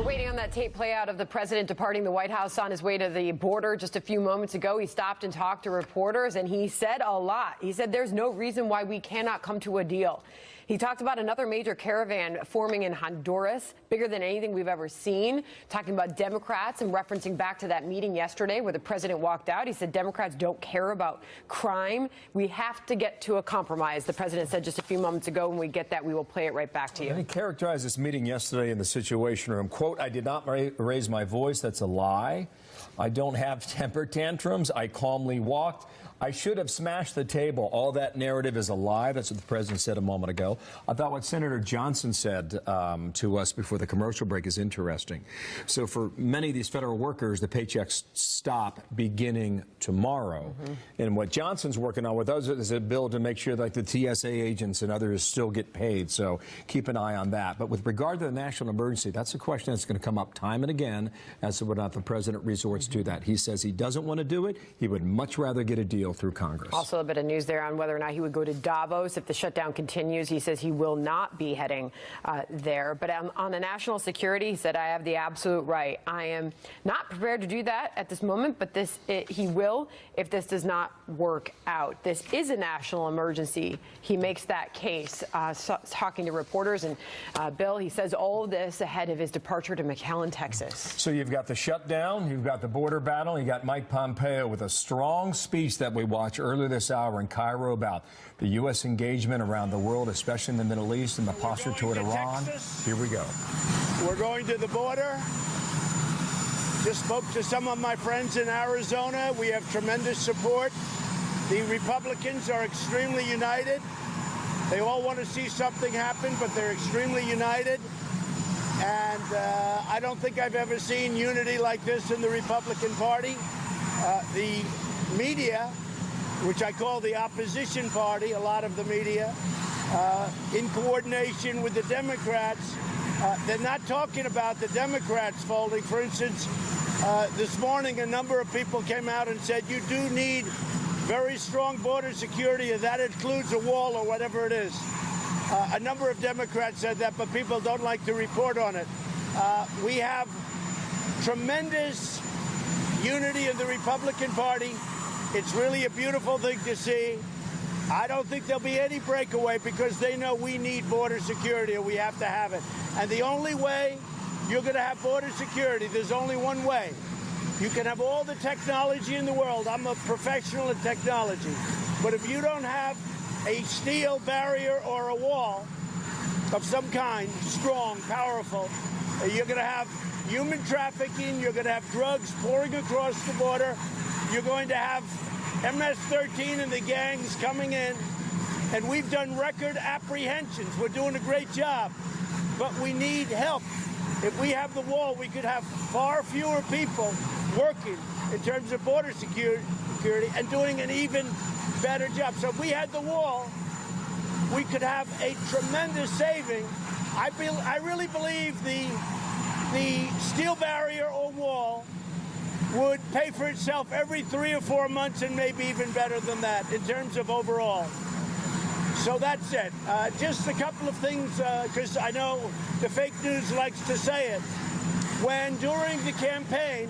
waiting on that tape play out of the president departing the White House on his way to the border just a few moments ago. He stopped and talked to reporters, and he said a lot. He said there's no reason why we cannot come to a deal. He talked about another major caravan forming in Honduras, bigger than anything we've ever seen, talking about Democrats and referencing back to that meeting yesterday where the president walked out. He said Democrats don't care about crime. We have to get to a compromise, the president said just a few moments ago. When we get that, we will play it right back to you. And he characterized this meeting yesterday in the Situation Room. Quote, "I did not raise my voice. That's a lie. I don't have temper tantrums. I calmly walked. I should have smashed the table. All that narrative is a lie." That's what the president said a moment ago. I thought what Senator Johnson said to us before the commercial break is interesting. So for many of these federal workers, the paychecks stop beginning tomorrow. And what Johnson's working on with us is a bill to make sure that the TSA agents and others still get paid. So keep an eye on that. But with regard to the national emergency, that's a question that's going to come up time and again as to whether or not the president resorts to that. He says he doesn't want to do it. He would much rather get a deal through Congress. Also a bit of news there on whether or not he would go to Davos if the shutdown continues. He says he will not be heading there. But on the national security, he said, "I have the absolute right. I am not prepared to do that at this moment, but he will if this does not work out. This is a national emergency." He makes that case, talking to reporters. And Bill, he says all of this ahead of his departure to McAllen, Texas. So you've got the shutdown, you've got the border battle, you got Mike Pompeo with a strong speech that we watched earlier this hour in Cairo about the U.S. engagement around the world, especially in the Middle East, and the posture toward Iran. Here we go. We're going to the border. Just spoke to some of my friends in Arizona. We have tremendous support. The Republicans are extremely united. They all want to see something happen, but they're extremely united. And I don't think I've ever seen unity like this in the Republican Party. The media, which I call the opposition party, a lot of the media, in coordination with the Democrats, they're not talking about the Democrats folding. For instance, this morning a number of people came out and said you do need very strong border security, and that includes a wall or whatever it is. A number of Democrats said that, but people don't like to report on it. We have tremendous unity in the Republican Party. It's really a beautiful thing to see. I don't think there'll be any breakaway because they know we need border security and we have to have it. And the only way you're going to have border security, there's only one way. You can have all the technology in the world. I'm a professional in technology. But if you don't have a steel barrier or a wall of some kind, strong, powerful, you're going to have human trafficking, you're going to have drugs pouring across the border, you're going to have MS-13 and the gangs coming in, and we've done record apprehensions. We're doing a great job, but we need help. If we have the wall, we could have far fewer people working in terms of border security and doing an even better job. So if we had the wall, we could have a tremendous saving. I really believe the steel barrier or wall would pay for itself every 3 or 4 months, and maybe even better than that in terms of overall. So that's it. Just a couple of things, because I know the fake news likes to say it. When during the campaign,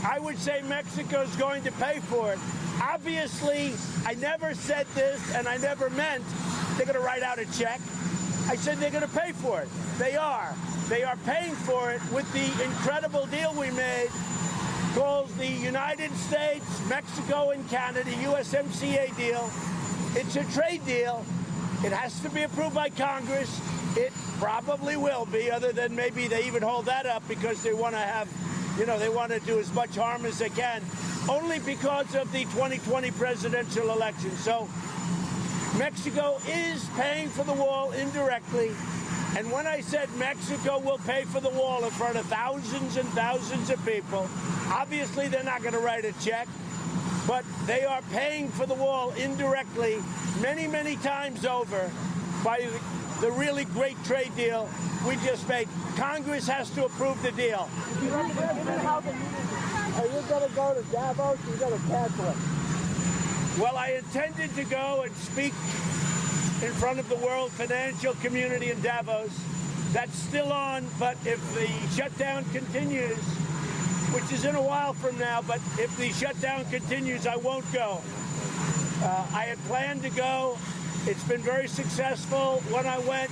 I would say Mexico's going to pay for it. Obviously, I never said this, and I never meant they're going to write out a check. I said they're going to pay for it. They are. They are paying for it with the incredible deal we made called the United States, Mexico, and Canada USMCA deal. It's a trade deal. It has to be approved by Congress. It probably will be, other than maybe they even hold that up because they want to have, they want to do as much harm as they can, only because of the 2020 presidential election. So Mexico is paying for the wall indirectly. And when I said Mexico will pay for the wall in front of thousands and thousands of people, obviously they're not going to write a check, but they are paying for the wall indirectly many, many times over by the really great trade deal we just made. Congress has to approve the deal. Are you going to go to Davos or are you going to cancel it? Well, I intended to go and speak in front of the world financial community in Davos. That's still on, but if the shutdown continues, which is in a while from now, but if the shutdown continues, I won't go. I had planned to go. It's been very successful. When I went,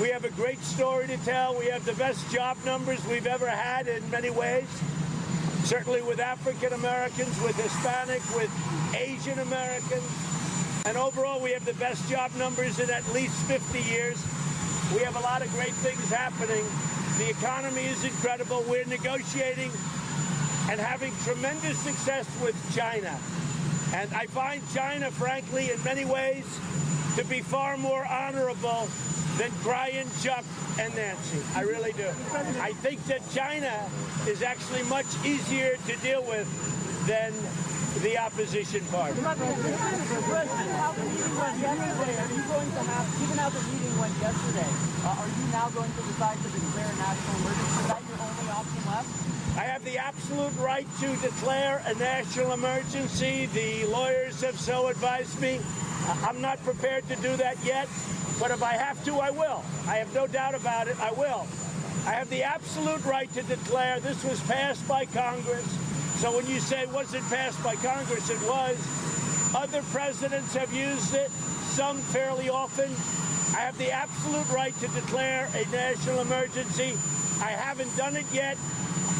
we have a great story to tell. We have the best job numbers we've ever had in many ways. Certainly with African Americans, with Hispanic, with Asian Americans. And overall, we have the best job numbers in at least 50 years. We have a lot of great things happening. The economy is incredible. We're negotiating and having tremendous success with China. And I find China, frankly, in many ways, to be far more honorable than Brian, Chuck, and Nancy. I really do. I think that China is actually much easier to deal with than the opposition party. How the meeting went yesterday, are you going to have, even how the meeting went yesterday, are you now going to decide to declare a national emergency? Is that your only option left? I have the absolute right to declare a national emergency. The lawyers have so advised me. I'm not prepared to do that yet, but if I have to, I will. I have no doubt about it, I will. I have the absolute right to declare. This was passed by Congress. So when you say, was it passed by Congress? It was. Other presidents have used it, some fairly often. I have the absolute right to declare a national emergency. I haven't done it yet.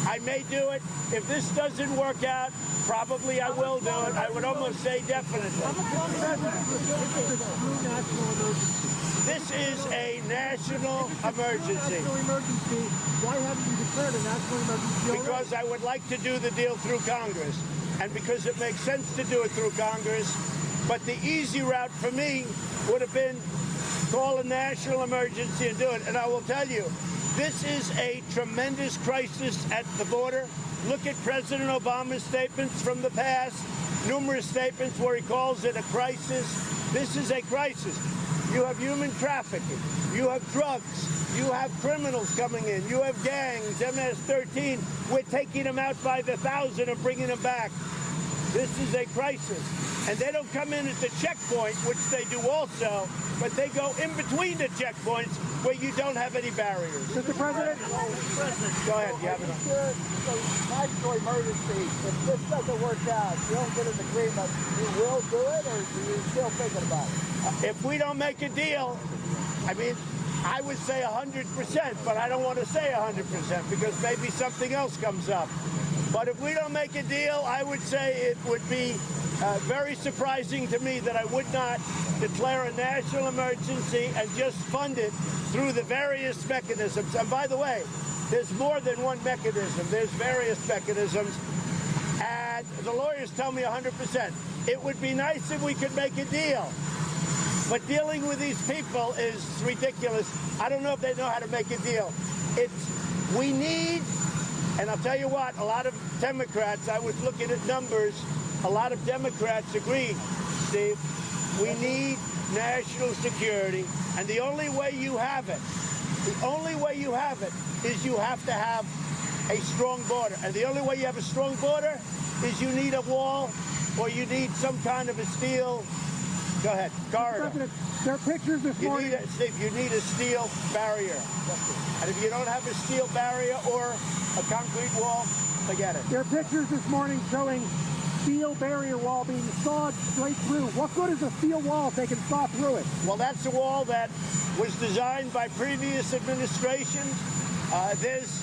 I may do it. If this doesn't work out, probably I will do it. I would almost say definitely. This is a national emergency. Why haven't you declared a national emergency? Because I would like to do the deal through Congress, and because it makes sense to do it through Congress. But the easy route for me would have been call a national emergency and do it. And I will tell you, this is a tremendous crisis at the border. Look at President Obama's statements from the past, numerous statements where he calls it a crisis. This is a crisis. You have human trafficking. You have drugs. You have criminals coming in. You have gangs, MS-13. We're taking them out by the thousand and bringing them back. This is a crisis. And they don't come in at the checkpoint, which they do also, but they go in between the checkpoints where you don't have any barriers. Mr. President? Go ahead. You have it on. National emergency, if this doesn't work out, you don't get an agreement, you will do it, or are you still thinking about it? If we don't make a deal, I mean, I would say 100%, but I don't want to say 100% because maybe something else comes up. But if we don't make a deal, I would say it would be very surprising to me that I would not declare a national emergency and just fund it through the various mechanisms. And by the way, there's more than one mechanism. There's various mechanisms. And the lawyers tell me 100%. It would be nice if we could make a deal. But dealing with these people is ridiculous. I don't know if they know how to make a deal. We need, and I'll tell you what, a lot of Democrats, I was looking at numbers, a lot of Democrats agree, Steve, we need national security. And the only way you have it, is you have to have a strong border. And the only way you have a strong border is you need a wall or you need some kind of a steel, go ahead, corridor. There are pictures this morning. Steve, you need a steel barrier. And if you don't have a steel barrier or a concrete wall, forget it. There are pictures this morning showing steel barrier wall being sawed straight through. What good is a steel wall if they can saw through it? Well, that's a wall that was designed by previous administrations. There's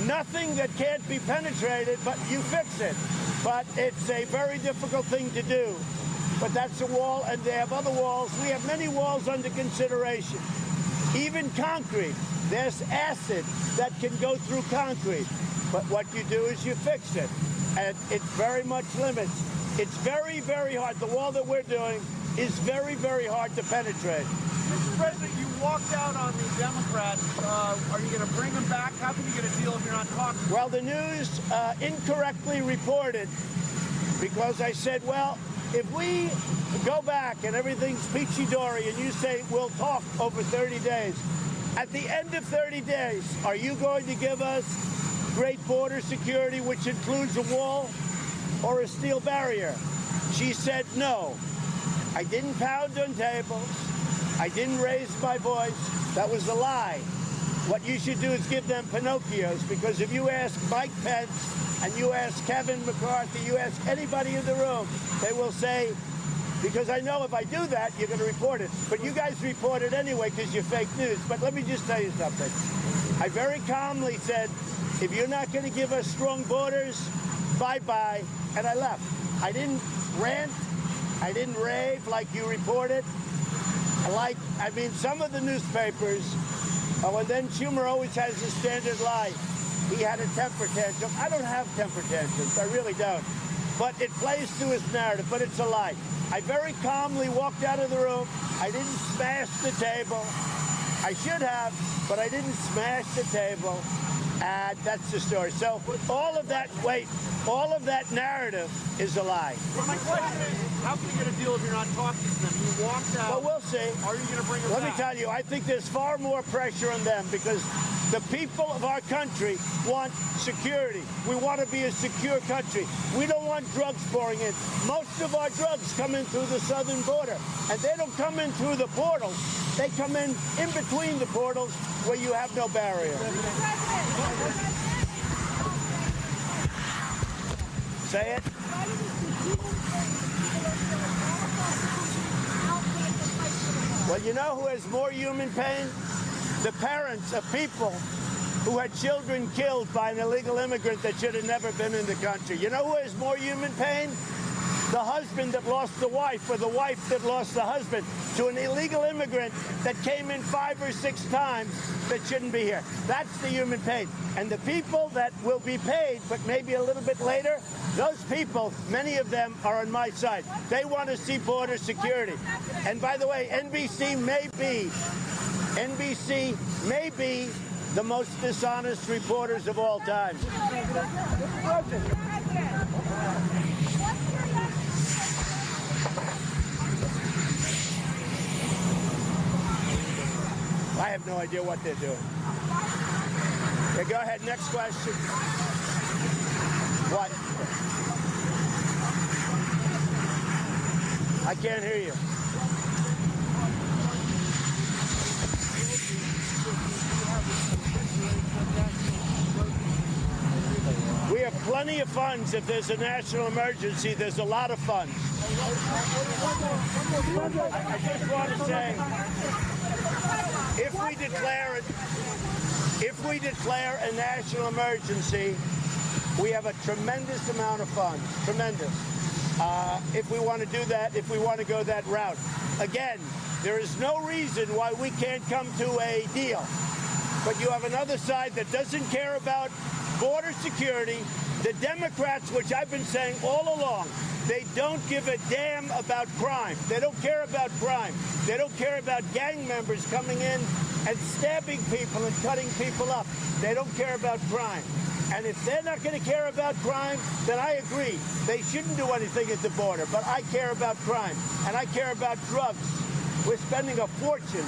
nothing that can't be penetrated, but you fix it. But it's a very difficult thing to do. But that's a wall, and they have other walls. We have many walls under consideration. Even concrete. There's acid that can go through concrete. But what you do is you fix it. And it very much limits. It's very, very hard. The wall that we're doing is very, very hard to penetrate. Mr. President, you walked out on the Democrats. Are you going to bring them back? How can you get a deal if you're not talking? Well, the news incorrectly reported because I said, well, if we go back and everything's peachy-dory and you say we'll talk over 30 days, at the end of 30 days, are you going to give us great border security, which includes a wall or a steel barrier? She said no. I didn't pound on tables. I didn't raise my voice. That was a lie. What you should do is give them Pinocchios, because if you ask Mike Pence and you ask Kevin McCarthy, you ask anybody in the room, they will say, because I know if I do that, you're going to report it. But you guys report it anyway because you're fake news. But let me just tell you something. I very calmly said, if you're not going to give us strong borders, bye-bye, and I left. I didn't rant. I didn't rave like you reported. I mean, some of the newspapers, and then Schumer always has the standard lie. He had a temper tantrum. I don't have temper tantrums. I really don't. But it plays to his narrative, but it's a lie. I very calmly walked out of the room. I didn't smash the table. I should have, but I didn't smash the table. And that's the story. So all of that narrative is a lie. Well, my question is, how can you get a deal if you're not talking to them? You walked out. Well, we'll see. Are you going to bring them Let back? me tell you, I think there's far more pressure on them because the people of our country want security. We want to be a secure country. We don't want drugs pouring in. Most of our drugs come in through the southern border, and they don't come in through the portals. They come in between the portals where you have no barrier. Say it. Well, you know who has more human pain? The parents of people who had children killed by an illegal immigrant that should have never been in the country. You know who has more human pain? The husband that lost the wife, or the wife that lost the husband to an illegal immigrant that came in 5 or 6 times that shouldn't be here. That's the human pain. And the people that will be paid, but maybe a little bit later, those people, many of them are on my side. They want to see border security. And by the way, NBC may be the most dishonest reporters of all time. I have no idea what they're doing. Okay, go ahead. Next question. What? I can't hear you. We have plenty of funds. If there's a national emergency, there's a lot of funds. I just want to say, if we declare a national emergency, we have a tremendous amount of funds. Tremendous. If we want to do that, if we want to go that route. Again, there is no reason why we can't come to a deal. But you have another side that doesn't care about border security. The Democrats, which I've been saying all along, they don't give a damn about crime. They don't care about crime. They don't care about gang members coming in and stabbing people and cutting people up. They don't care about crime. And if they're not going to care about crime, then I agree. They shouldn't do anything at the border. But I care about crime. And I care about drugs. We're spending a fortune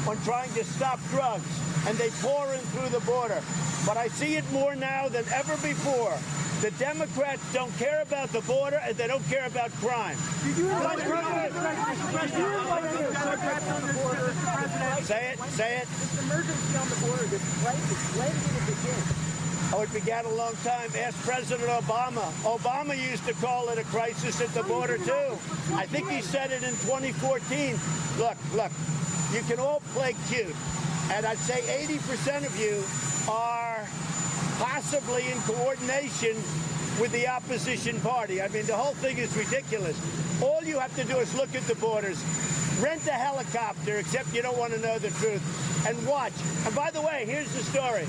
on trying to stop drugs. And they pour in through the border. But I see it more now than ever before. The Democrats don't care about the border, and they don't care about crime. Say it. This emergency on the border, this crisis, when did it begin? Oh, it began a long time. Ask President Obama. Obama used to call it a crisis at the border, too. I think he said it in 2014. Look, you can all play cute. And I'd say 80% of you are possibly in coordination with the opposition party. I mean, the whole thing is ridiculous. All you have to do is look at the borders, rent a helicopter, except you don't want to know the truth, and watch. And by the way, here's the story.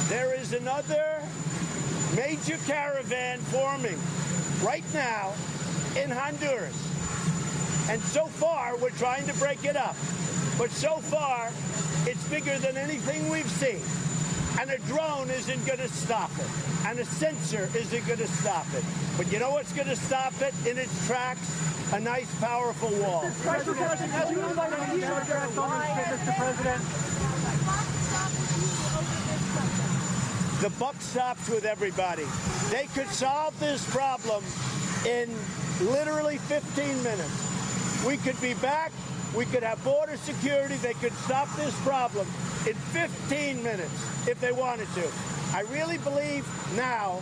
There is another major caravan forming right now in Honduras. And so far, we're trying to break it up. But so far, it's bigger than anything we've seen. And a drone isn't going to stop it. And a sensor isn't going to stop it. But you know what's going to stop it in its tracks? A nice, powerful wall. Mr. President. The buck stops with everybody. They could solve this problem in literally 15 minutes. We could be back We could have border security. They could stop this problem in 15 minutes if they wanted to. I really believe now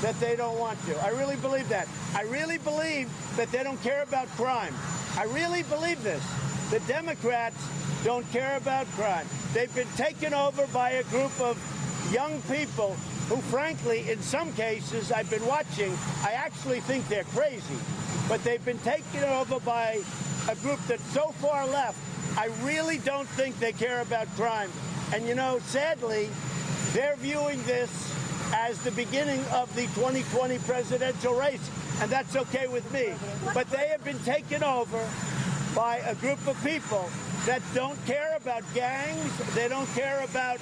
that they don't want to. I really believe that. I really believe that they don't care about crime. I really believe this. The Democrats don't care about crime. They've been taken over by a group of young people who, frankly, in some cases I've been watching, I actually think they're crazy. But they've been taken over by a group that's so far left, I really don't think they care about crime. And, you know, sadly, they're viewing this as the beginning of the 2020 presidential race, and that's okay with me. But they have been taken over by a group of people that don't care about gangs, they don't care about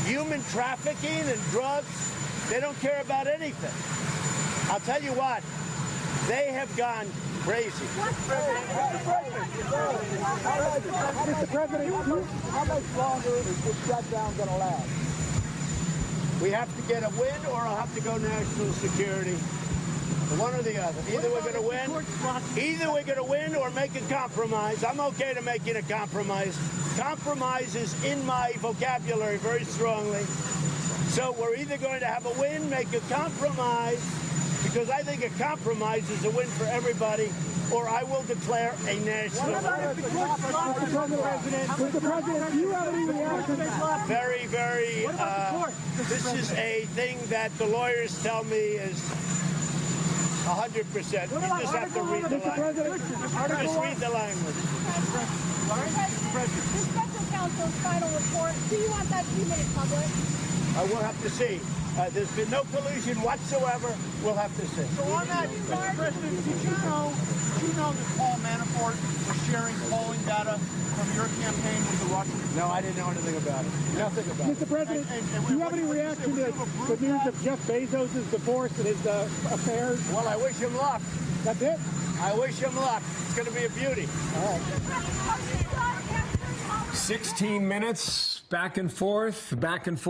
human trafficking and drugs, they don't care about anything. I'll tell you what, they have gone crazy. Mr. President, how much longer is this shutdown going to last? We have to get a win, or I'll have to go national security. One or the other. Either we're going to win. Either we're going to win or make a compromise. I'm okay to making a compromise. Compromise is in my vocabulary very strongly. So we're either going to have a win, make a compromise, because I think a compromise is a win for everybody, or I will declare a national. Mr. President, do you have any reaction? Very, very. This is a thing that the lawyers tell me is 100%. You just have to read the language. Just read the language. This special counsel's final report, do you want that to be made public? We'll have to see. There's been no collusion whatsoever. We'll have to see. So on that, Mr. President, did you know that Paul Manafort was sharing polling data from your campaign with the Russians? No, I didn't know anything about it. Nothing about it. Mr. President, do you have any reaction to the news of Jeff Bezos' divorce and his affairs? Well, I wish him luck. That's it? I wish him luck. It's going to be a beauty. 16 minutes, back and forth, back and forth.